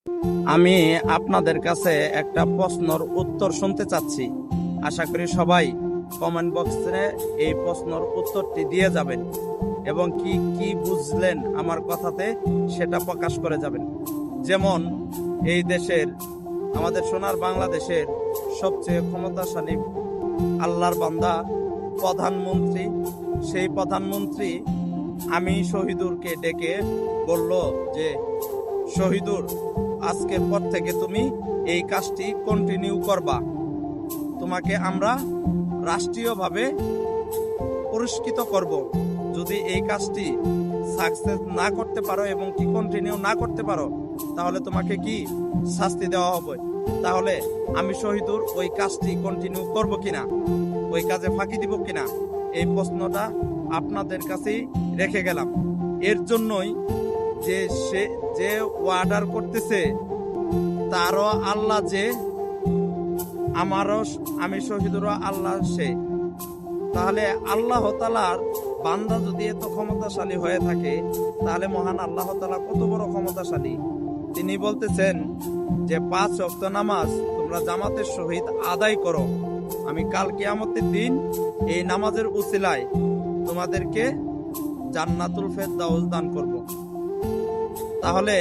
আমি আপনাদের কাছে একটা প্রশ্নের উত্তর শুনতে চাচ্ছি। আশা করি সবাই কমেন্ট বক্সে এই প্রশ্নের উত্তরটি দিয়ে যাবেন এবং কি কি বুঝলেন আমার কথাতে সেটা প্রকাশ করে যাবেন। যেমন এই দেশের, আমাদের সোনার বাংলাদেশের সবচেয়ে ক্ষমতাশালী আল্লাহর বান্দা প্রধানমন্ত্রী, সেই প্রধানমন্ত্রী আমি শহীদুরকে ডেকে বলল যে, শহীদুর, আজকের পর থেকে তুমি এই কাজটি কন্টিনিউ করবা, তোমাকে আমরা রাষ্ট্রীয়ভাবে পুরস্কৃত করব যদি এই কাজটি সাকসেস না করতে পারো এবং কি কন্টিনিউ না করতে পারো, তাহলে তোমাকে কি শাস্তি দেওয়া হবে। তাহলে আমি শহীদুর ওই কাজটি কন্টিনিউ করব কিনা, ওই কাজে ফাঁকি দিব কিনা, এই প্রশ্নটা আপনাদের কাছেই রেখে গেলাম। এর জন্যই যে সে যে অর্ডার করতেছে তারও আল্লাহ, যে আমারও আমি শহীদুরও আল্লাহ সে। তাহলে আল্লাহ তাআলার বান্দা যদি এত ক্ষমতাশালী হয়ে থাকে, তাহলে মহান আল্লাহ তাআলা কত বড় ক্ষমতাশালী। তিনি বলতেছেন যে 5 ওয়াক্ত নামাজ তোমরা জামাতের সহিত আদায় করো, আমি কাল কিয়ামতের দিন এই নামাজের উসিলায় তোমাদেরকে জান্নাতুল ফেরদাউস দান করব। তাহলে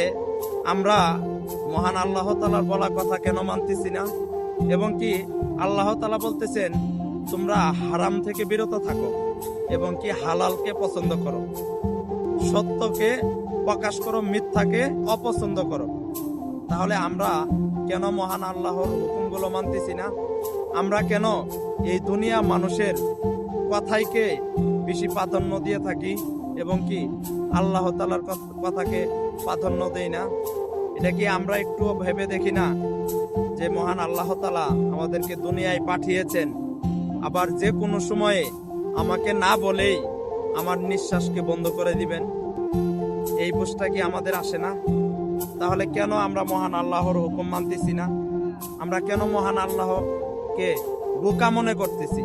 আমরা মহান আল্লাহ তাআলার বলা কথা কেন মানতেছি না? এবং কি আল্লাহ তাআলা বলতেছেন তোমরা হারাম থেকে বিরত থাকো এবং কি হালালকে পছন্দ করো, সত্যকে প্রকাশ করো, মিথ্যাকে অপছন্দ করো। তাহলে আমরা কেন মহান আল্লাহর হুকুমগুলো মানতেছি না? আমরা কেন এই দুনিয়া মানুষের কথাইকে বেশি প্রাধান্য দিয়ে থাকি এবং কি আল্লাহ তাআলার কথাকে প্রাধান্য দেই না? এটা কি আমরা একটু ভেবে দেখি না যে মহান আল্লাহ তাআলা আমাদেরকে দুনিয়ায় পাঠিয়েছেন, আবার যে কোনো সময়ে আমাকে না বলেই আমার নিঃশ্বাসকে বন্ধ করে দিবেন? এই বুঝটা কি আমাদের আসে না? তাহলে কেন আমরা মহান আল্লাহর হুকুম মানতেছি না? আমরা কেন মহান আল্লাহকে বোকা মনে করতেছি?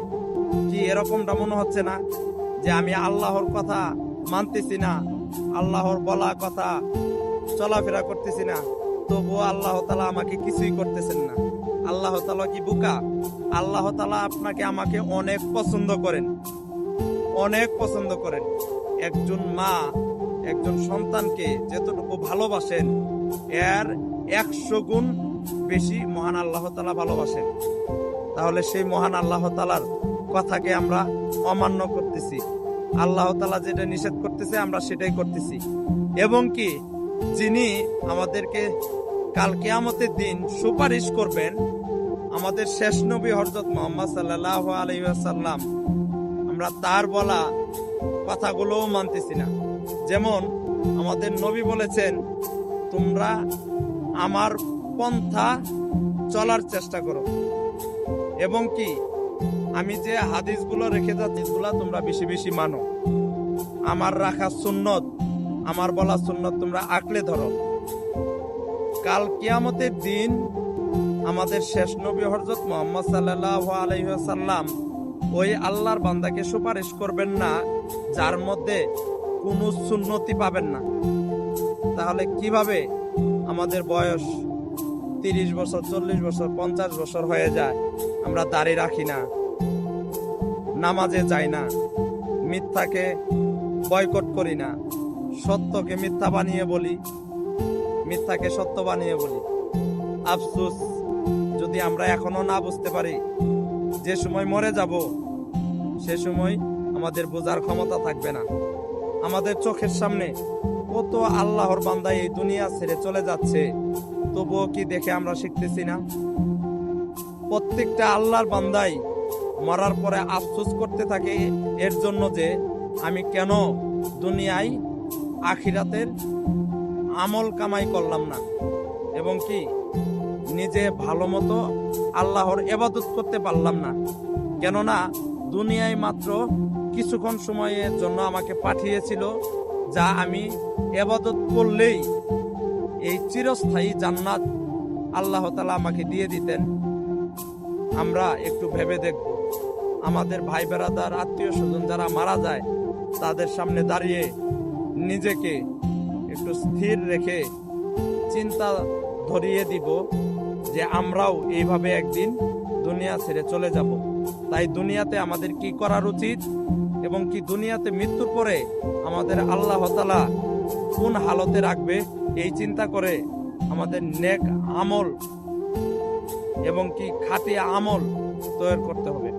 কি এরকমটা মনে হচ্ছে না যে আমি আল্লাহর কথা মানতেছি না, আল্লাহর বলা কথা চলাফেরা করতেছি না, তবুও আল্লাহ তাআলা আমাকে কিছুই করতেছেন না? আল্লাহ তাআলা কি বোকা? আল্লাহ তাআলা আপনাকে আমাকে অনেক পছন্দ করেন, অনেক পছন্দ করেন। একজন মা একজন সন্তানকে যতটুকু ভালোবাসেন এর 100 গুণ বেশি মহান আল্লাহ তাআলা ভালোবাসেন। তাহলে সেই মহান আল্লাহ তাআলার কথাকে আমরা অমান্য করতেছি, আল্লাহ তাআলা যেটা নিষেধ করতেছে আমরা সেটাই করতেছি। এবং কি যিনি আমাদেরকে কাল কিয়ামতের দিন সুপারিশ করবেন, আমাদের শেষ নবী হযরত মুহাম্মদ সাল্লাল্লাহু আলাইহি ওয়াসাল্লাম, আমরা তার বলা কথাগুলোও মানতেছি না। যেমন আমাদের নবী বলেছেন তোমরা আমার পন্থা চলার চেষ্টা করো এবং কি আমি যে হাদিসগুলো রেখে যাচ্ছি সেগুলো তোমরা বেশি বেশি মানো, আমার রাখা সুন্নত, আমার বলা সুন্নত তোমরা আঁকড়ে ধরো। কাল কিয়ামতের দিন আমাদের শেষ নবী হযরত মুহাম্মদ সাল্লাল্লাহু আলাইহি ওয়াসাল্লাম ওই আল্লাহর বান্দাকে সুপারিশ করবেন না যার মধ্যে কোনো সুন্নতি পাবেন না। তাহলে কিভাবে আমাদের বয়স 30 বছর, 40 বছর, 50 বছর হয়ে যায়, আমরা দাড়ি রাখি না, নামাজে যাই না, মিথ্যাকে বয়কট করি না, সত্যকে মিথ্যা বানিয়ে বলি, মিথ্যাকে সত্য বানিয়ে বলি। আফসোস যদি আমরা এখনো না বুঝতে পারি, যে সময় মরে যাব সে সময় আমাদের বোঝার ক্ষমতা থাকবে না। আমাদের চোখের সামনে কত আল্লাহর বান্দা এই দুনিয়া ছেড়ে চলে যাচ্ছে, তবুও কি দেখে আমরা শিখতেছি না? প্রত্যেকটা আল্লাহর বান্দাই মরার পরে আফসোস করতে থাকে এর জন্য যে আমি কেন দুনিয়ায় আখিরাতের আমল কামাই করলাম না এবং কি নিজে ভালো মতো আল্লাহর ইবাদত করতে পারলাম না। কেননা দুনিয়ায় মাত্র কিছুক্ষণ সময়ের জন্য আমাকে পাঠিয়েছিল, যা আমি ইবাদত করলেই এই চিরস্থায়ী জান্নাত আল্লাহ তাআলা আমাকে দিয়ে দিতেন। আমরা একটু ভেবে দেখব, আমাদের ভাই বেরাদার, আত্মীয় স্বজন যারা মারা যায় তাদের সামনে দাঁড়িয়ে নিজেকে একটু স্থির রেখে চিন্তা ধরিয়ে দিব যে আমরাও এইভাবে একদিন দুনিয়া ছেড়ে চলে যাব। তাই দুনিয়াতে আমাদের কি করার উচিত এবং কি দুনিয়াতে মৃত্যুর পরে আমাদের আল্লাহ তাআলা কোন হালতে রাখবে, এই চিন্তা করে আমাদের নেক আমল এবং কি খাঁটি আমল তৈরি করতে হবে।